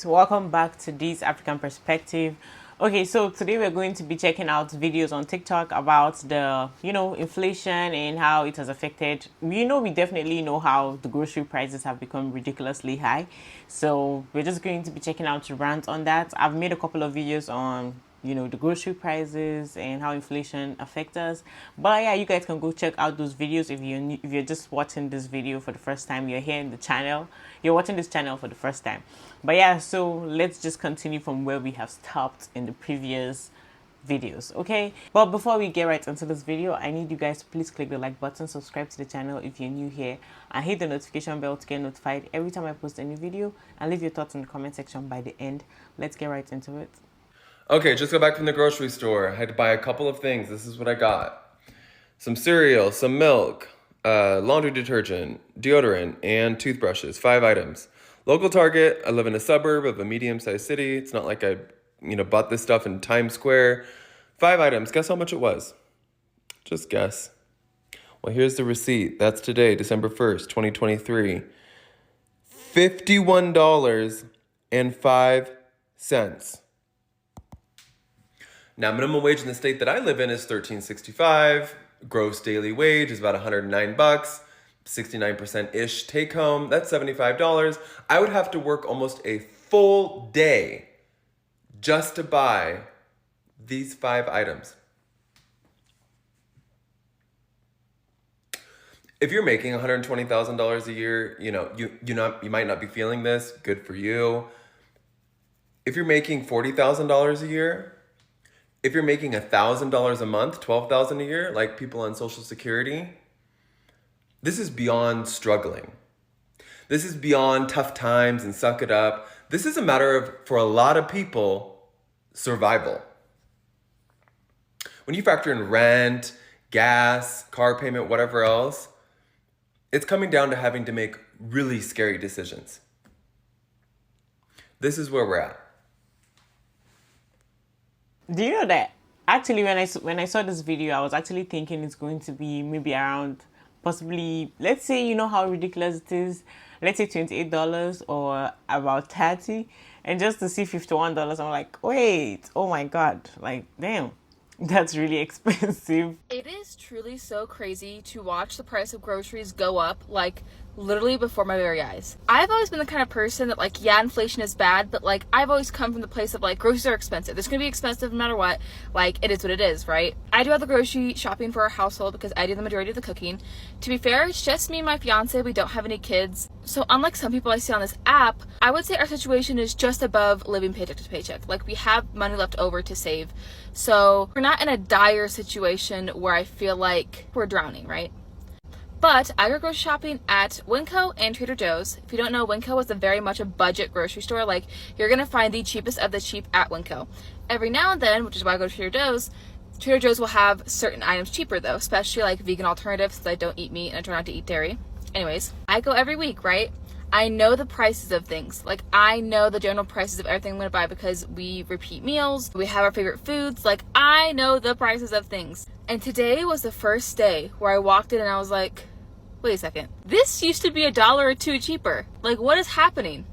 Welcome back to this African perspective. Okay, so today we're going to be checking out videos on TikTok about the inflation and how it has affected. We definitely know how the grocery prices have become ridiculously high, so we're just going to be checking out Rants on that. I've made a couple of videos on the grocery prices and how inflation affects us, but yeah, you guys can go check out those videos if you're just watching this video for the first time. You're here in the channel, you're watching this channel for the first time. But yeah, so let's just continue from where we have stopped in the previous videos. Okay, but before we get right into this video, I need you guys to please click the like button, subscribe to the channel if you're new here, and hit the notification bell to get notified every time I post a new video, and leave your thoughts in the comment section by the end. Let's get right into it. Okay, just got back from the grocery store. I had to buy a couple of things. This is what I got. Some cereal, some milk, laundry detergent, deodorant, and toothbrushes. 5 items. Local Target. I live in a suburb of a medium-sized city. It's not like I, bought this stuff in Times Square. 5 items. Guess how much it was? Just guess. Well, here's the receipt. That's today, December 1st, 2023. $51.05. Now, minimum wage in the state that I live in is $13.65. Gross daily wage is about $109, 69%-ish take home. That's $75. I would have to work almost a full day just to buy these 5 items. If you're making $120,000 a year, you might not be feeling this. Good for you. If you're making $40,000 a year, if you're making $1,000 a month, $12,000 a year, like people on Social Security, this is beyond struggling. This is beyond tough times and suck it up. This is a matter of, for a lot of people, survival. When you factor in rent, gas, car payment, whatever else, it's coming down to having to make really scary decisions. This is where we're at. Do you know that actually when I saw this video, I was actually thinking it's going to be maybe around possibly, let's say, how ridiculous it is, let's say $28 or about 30, and just to see $51, I'm like, wait, oh my god, like damn, that's really expensive. It is truly so crazy to watch the price of groceries go up, like, literally before my very eyes. I've always been the kind of person that, like, yeah, inflation is bad, but, like, I've always come from the place of, like, groceries are expensive. It's gonna be expensive no matter what. Like, it is what it is, right? I do all the grocery shopping for our household because I do the majority of the cooking. To be fair, it's just me and my fiance. We don't have any kids. So unlike some people I see on this app, I would say our situation is just above living paycheck to paycheck. Like, we have money left over to save. So we're not in a dire situation where I feel like we're drowning, right? But I go grocery shopping at Winco and Trader Joe's. If you don't know, Winco is very much a budget grocery store. Like, you're gonna find the cheapest of the cheap at Winco. Every now and then, which is why I go to Trader Joe's will have certain items cheaper though, especially like vegan alternatives, since I don't eat meat and I try not to eat dairy. Anyways, I go every week, right? I know the prices of things. Like, I know the general prices of everything I'm gonna buy because we repeat meals, we have our favorite foods. Like, I know the prices of things. And today was the first day where I walked in and I was like, wait a second. This used to be $1 or $2 cheaper. Like, what is happening?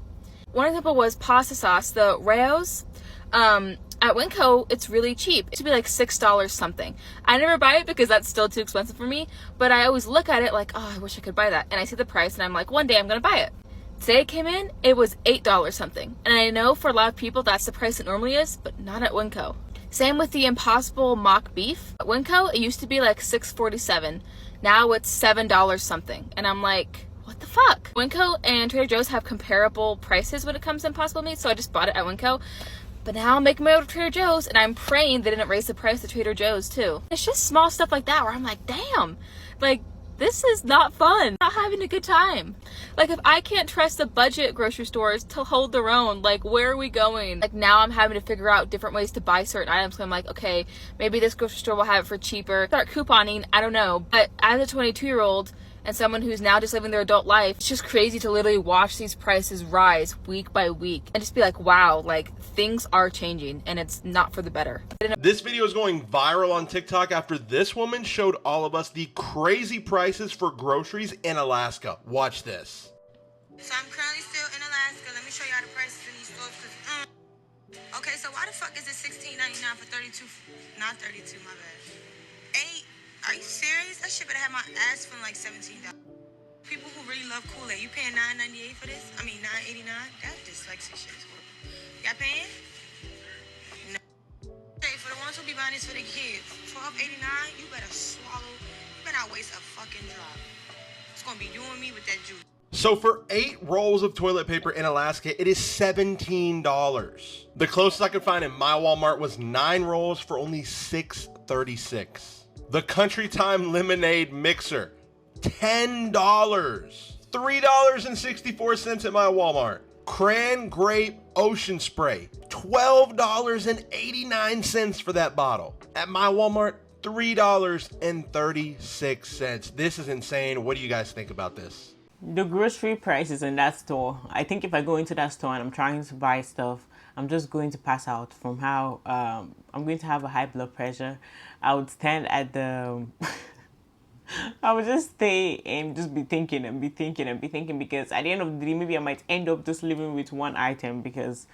One example was pasta sauce, the Rao's. At Winco, it's really cheap. It used to be like $6 something. I never buy it because that's still too expensive for me, but I always look at it like, oh, I wish I could buy that. And I see the price and I'm like, one day I'm gonna buy it. Today it came in, it was $8 something. And I know for a lot of people that's the price it normally is, but not at Winco. Same with the Impossible mock beef. At Winco, it used to be like $6.47. Now it's $7 something. And I'm like, what the fuck? Winco and Trader Joe's have comparable prices when it comes to Impossible meat, so I just bought it at Winco. But now I'm making my way to Trader Joe's and I'm praying they didn't raise the price of Trader Joe's too. It's just small stuff like that where I'm like, damn, like, this is not fun. I'm not having a good time. Like, if I can't trust the budget grocery stores to hold their own, like, where are we going? Like, now I'm having to figure out different ways to buy certain items. So I'm like, okay, maybe this grocery store will have it for cheaper. Start couponing, I don't know. But as a 22-year-old and someone who's now just living their adult life, it's just crazy to literally watch these prices rise week by week and just be like, wow, like, things are changing and it's not for the better. This video is going viral on TikTok after this woman showed all of us the crazy prices for groceries in Alaska. Watch this. So I'm currently still in Alaska. Let me show y'all the prices in these stores Okay, so why the fuck is it $16.99 for 32? Not 32, my bad. 8? Are you serious? That shit better have my ass feeling like $17. People who really love Kool-Aid, you paying $9.98 for this? I mean $9.89? That dyslexic shit is horrible. Y'all paying? No. Hey, for the ones who be buying this for the kids, $12.89, you better swallow. You better not waste a fucking drop. It's gonna be you and me with that juice. So for 8 rolls of toilet paper in Alaska, it is $17. The closest I could find in my Walmart was 9 rolls for only $6.36. The Country Time lemonade mixer, $10. $3.64 at my Walmart. Cran Grape Ocean Spray, $12.89 for that bottle. At my Walmart, $3.36. This is insane. What do you guys think about this? The grocery prices in that store, I think if I go into that store and I'm trying to buy stuff, I'm just going to pass out from how I'm going to have a high blood pressure. I would stand at the I would just stay and just be thinking and be thinking and be thinking, because at the end of the day, maybe I might end up just living with one item, because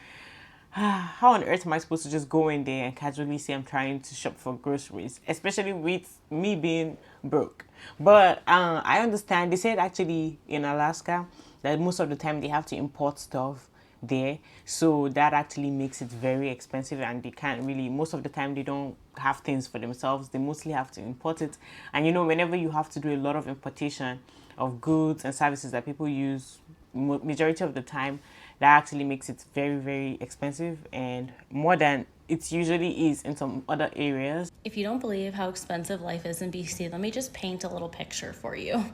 how on earth am I supposed to just go in there and casually say I'm trying to shop for groceries, especially with me being broke? But I understand. They said actually in Alaska that most of the time they have to import stuff there, so that actually makes it very expensive, and they can't really, most of the time they don't have things for themselves. They mostly have to import it. And you know, whenever you have to do a lot of importation of goods and services that people use, majority of the time, that actually makes it very, very expensive, and more than it usually is in some other areas. If you don't believe how expensive life is in BC, let me just paint a little picture for you.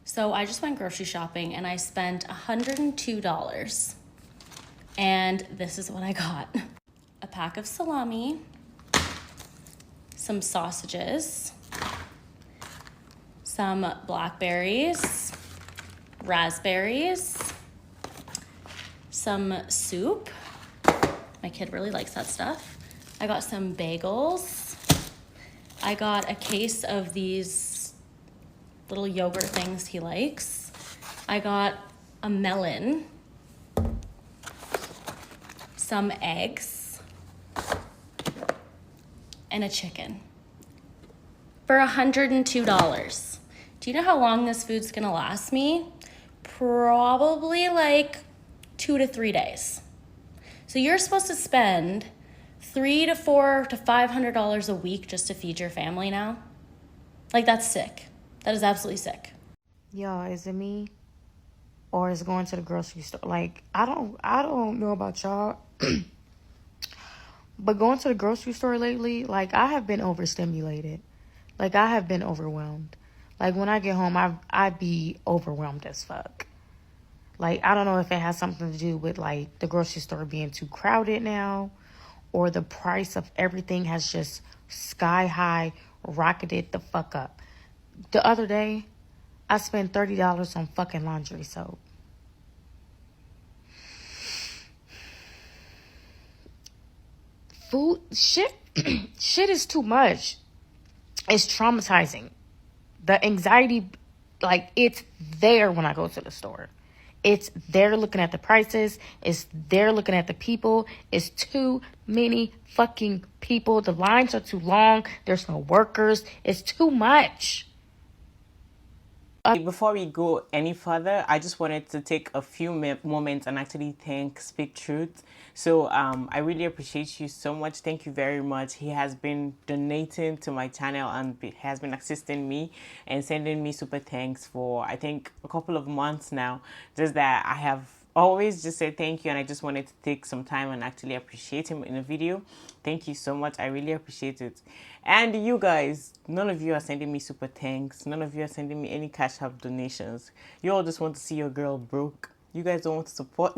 So I just went grocery shopping and I spent $102. And this is what I got. A pack of salami, some sausages, some blackberries, raspberries, some soup. My kid really likes that stuff. I got some bagels. I got a case of these little yogurt things he likes. I got a melon, some eggs, and a chicken for $102. Do you know how long this food's gonna last me? Probably like 2 to 3 days. So you're supposed to spend $300 to $400 to $500 a week just to feed your family now? Like, that's sick. That is absolutely sick. Yo, is it me? Or is it going to the grocery store? Like, I don't know about y'all. But going to the grocery store lately, like, I have been overstimulated. Like, I have been overwhelmed. Like, when I get home, I be overwhelmed as fuck. Like, I don't know if it has something to do with, like, the grocery store being too crowded now, or the price of everything has just sky high rocketed the fuck up. The other day, I spent $30 on fucking laundry soap. Food, shit is too much. It's traumatizing. The anxiety, like, it's there when I go to the store. It's there looking at the prices. It's there looking at the people. It's too many fucking people. The lines are too long. There's no workers. It's too much. Before we go any further, I just wanted to take a few moments and actually thank Speak Truth. So I really appreciate you so much. Thank you very much. He has been donating to my channel and has been assisting me and sending me super thanks for, I think, a couple of months now. Just that I have always just said thank you, and I just wanted to take some time and actually appreciate him in a video. Thank you so much. I really appreciate it. And you guys, none of you are sending me super thanks. None of you are sending me any Cashapp donations. You all just want to see your girl broke. You guys don't want to support.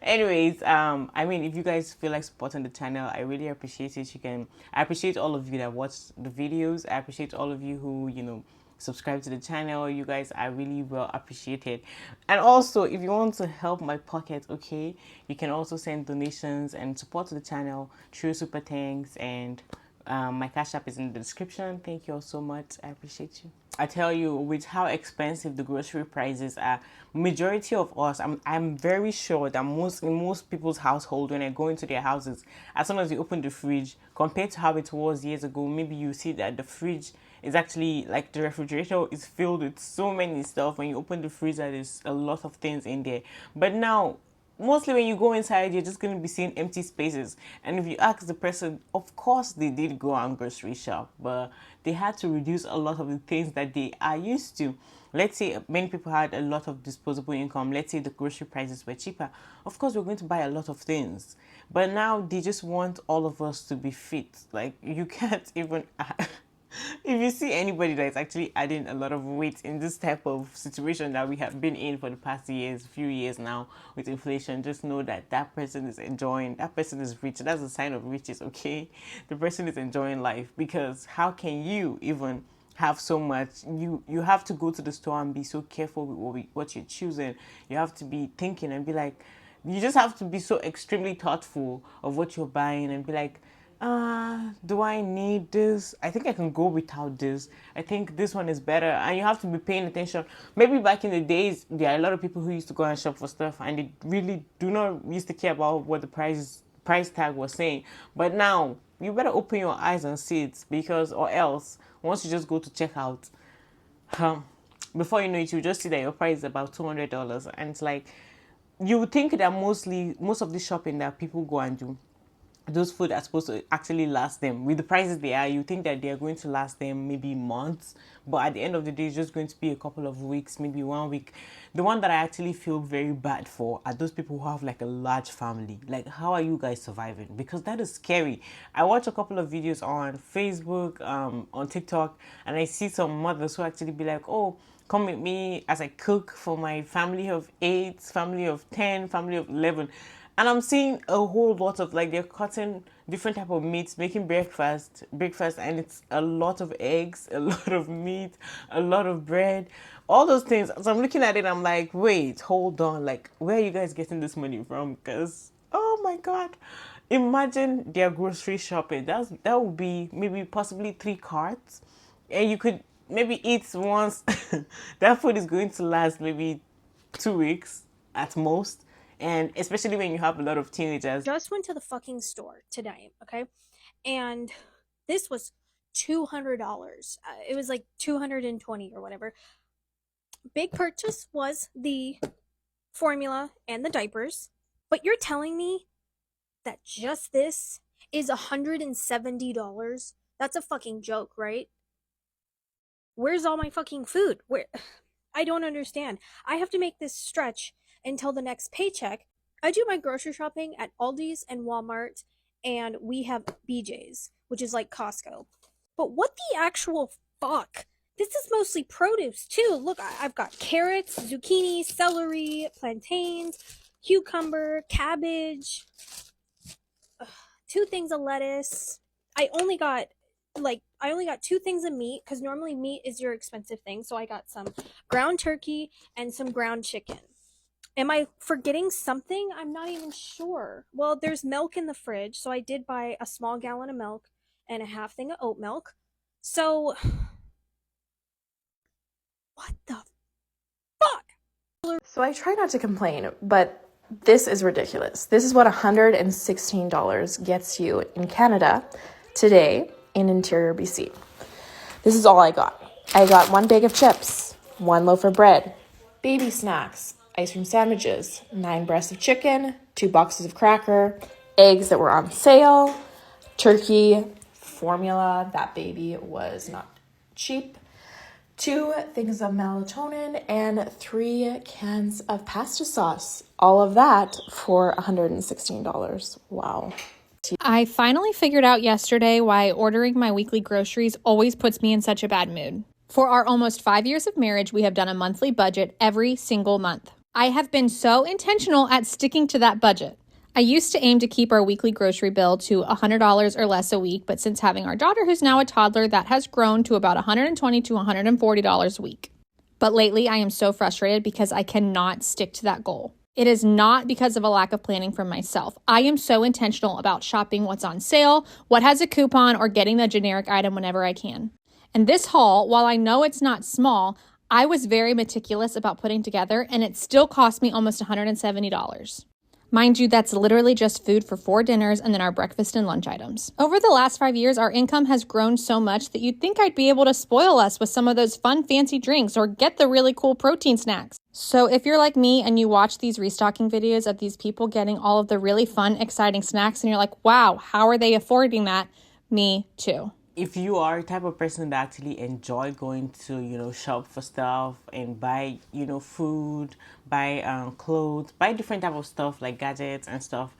Anyways, I mean, if you guys feel like supporting the channel, I really appreciate it. I appreciate all of you that watch the videos. I appreciate all of you who, you know, subscribe to the channel. You guys are really well appreciated. And also, if you want to help my pocket, okay, you can also send donations and support to the channel through super thanks and My Cash App is in the description. Thank you all so much. I appreciate you. I tell you, with how expensive the grocery prices are, majority of us, I'm very sure that in most people's household, when I go into their houses, as soon as you open the fridge, compared to how it was years ago, maybe you see that the fridge is actually like the refrigerator is filled with so many stuff. When you open the freezer, there's a lot of things in there. But now, mostly when you go inside, you're just going to be seeing empty spaces. And if you ask the person, of course they did go and grocery shop, but they had to reduce a lot of the things that they are used to. Let's say many people had a lot of disposable income. Let's say the grocery prices were cheaper. Of course, we're going to buy a lot of things. But now they just want all of us to be fit. Like, you can't even... If you see anybody that is actually adding a lot of weight in this type of situation that we have been in for the past few years now with inflation, just know that that person is enjoying, that person is rich. That's a sign of riches, okay? The person is enjoying life, because how can you even have so much? You have to go to the store and be so careful with what you're choosing. You have to be thinking and be like, you just have to be so extremely thoughtful of what you're buying and be like, do I need this? I think I can go without this. I think this one is better. And you have to be paying attention. Maybe back in the days, there are a lot of people who used to go and shop for stuff and they really do not used to care about what the price tag was saying. But now, you better open your eyes and see it, because, or else, once you just go to checkout, before you know it, you just see that your price is about $200. And it's like, you would think that most of the shopping that people go and do, those food are supposed to actually last them. With the prices they are, you think that they are going to last them maybe months, but at the end of the day, it's just going to be a couple of weeks, maybe 1 week. The one that I actually feel very bad for are those people who have like a large family. Like, how are you guys surviving? Because that is scary. I watch a couple of videos on Facebook, on TikTok, and I see some mothers who actually be like, oh, come with me as I cook for my family of 8, family of 10, family of 11. And I'm seeing a whole lot of, like, they're cutting different type of meats, making breakfast, and it's a lot of eggs, a lot of meat, a lot of bread, all those things. So I'm looking at it, I'm like, wait, hold on, like, where are you guys getting this money from? Because, oh my God, imagine their grocery shopping. That would be maybe possibly 3 carts, and you could maybe eat once. That food is going to last maybe 2 weeks at most. And especially when you have a lot of teenagers. Just went to the fucking store today, okay? And this was $200. It was like $220 or whatever. Big purchase was the formula and the diapers. But you're telling me that just this is $170? That's a fucking joke, right? Where's all my fucking food? Where? I don't understand. I have to make this stretch until the next paycheck. I do my grocery shopping at Aldi's and Walmart, and we have BJ's, which is like Costco. But what the actual fuck? This is mostly produce too. Look, I've got carrots, zucchini, celery, plantains, cucumber, cabbage, 2 things of lettuce. I only got 2 things of meat, because normally meat is your expensive thing. So I got some ground turkey and some ground chicken. Am I forgetting something? I'm not even sure. Well, there's milk in the fridge, so I did buy a small gallon of milk and a half thing of oat milk. So, what the fuck? So I try not to complain, but this is ridiculous. This is what $116 gets you in Canada today in Interior BC. This is all I got. I got 1 bag of chips, 1 loaf of bread, baby snacks, ice cream sandwiches, 9 breasts of chicken, 2 boxes of cracker, eggs that were on sale, turkey, formula, that baby was not cheap, 2 things of melatonin, and 3 cans of pasta sauce. All of that for $116. Wow. I finally figured out yesterday why ordering my weekly groceries always puts me in such a bad mood. For our almost 5 years of marriage, we have done a monthly budget every single month. I have been so intentional at sticking to that budget. I used to aim to keep our weekly grocery bill to $100 or less a week, but since having our daughter, who's now a toddler, that has grown to about $120 to $140 a week. But lately, I am so frustrated because I cannot stick to that goal. It is not because of a lack of planning from myself. I am so intentional about shopping what's on sale, what has a coupon, or getting the generic item whenever I can. And this haul, while I know it's not small, I was very meticulous about putting together, and it still cost me almost $170. Mind you, that's literally just food for 4 dinners and then our breakfast and lunch items. Over the last 5 years, our income has grown so much that you'd think I'd be able to spoil us with some of those fun, fancy drinks or get the really cool protein snacks. So if you're like me and you watch these restocking videos of these people getting all of the really fun, exciting snacks and you're like, wow, how are they affording that? Me too. If you are a type of person that actually enjoy going to, shop for stuff and buy, food, buy clothes, buy different type of stuff like gadgets and stuff,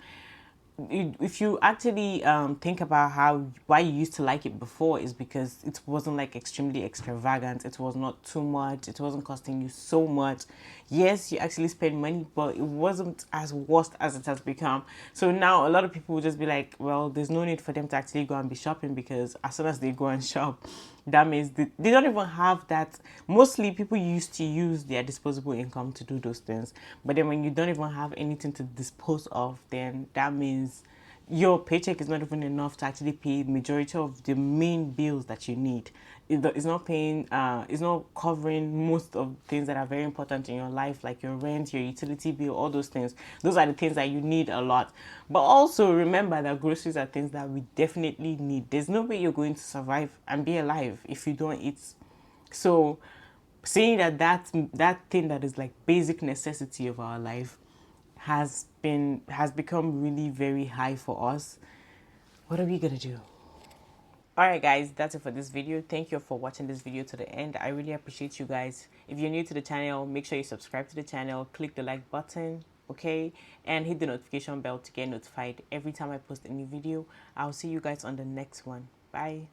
if you actually think about why you used to like it before, is because it wasn't like extremely extravagant. It was not too much. It wasn't costing you so much. Yes, you actually spend money, but it wasn't as worst as it has become. So now a lot of people will just be like, well, there's no need for them to actually go and be shopping, because as soon as they go and shop, that means they don't even have that. Mostly people used to use their disposable income to do those things, but then when you don't even have anything to dispose of, then that means your paycheck is not even enough to actually pay majority of the main bills that you need. It's not paying, it's not covering most of things that are very important in your life, like your rent, your utility bill, all those things. Those are the things that you need a lot. But also remember that groceries are things that we definitely need. There's no way you're going to survive and be alive if you don't eat. So saying that thing that is like basic necessity of our life has become really very high for us, what are we gonna do? Alright guys, that's it for this video. Thank you for watching this video to the end. I really appreciate you guys. If you're new to the channel, make sure you subscribe to the channel, click the like button, okay, and hit the notification bell to get notified every time I post a new video. I'll see you guys on the next one. Bye.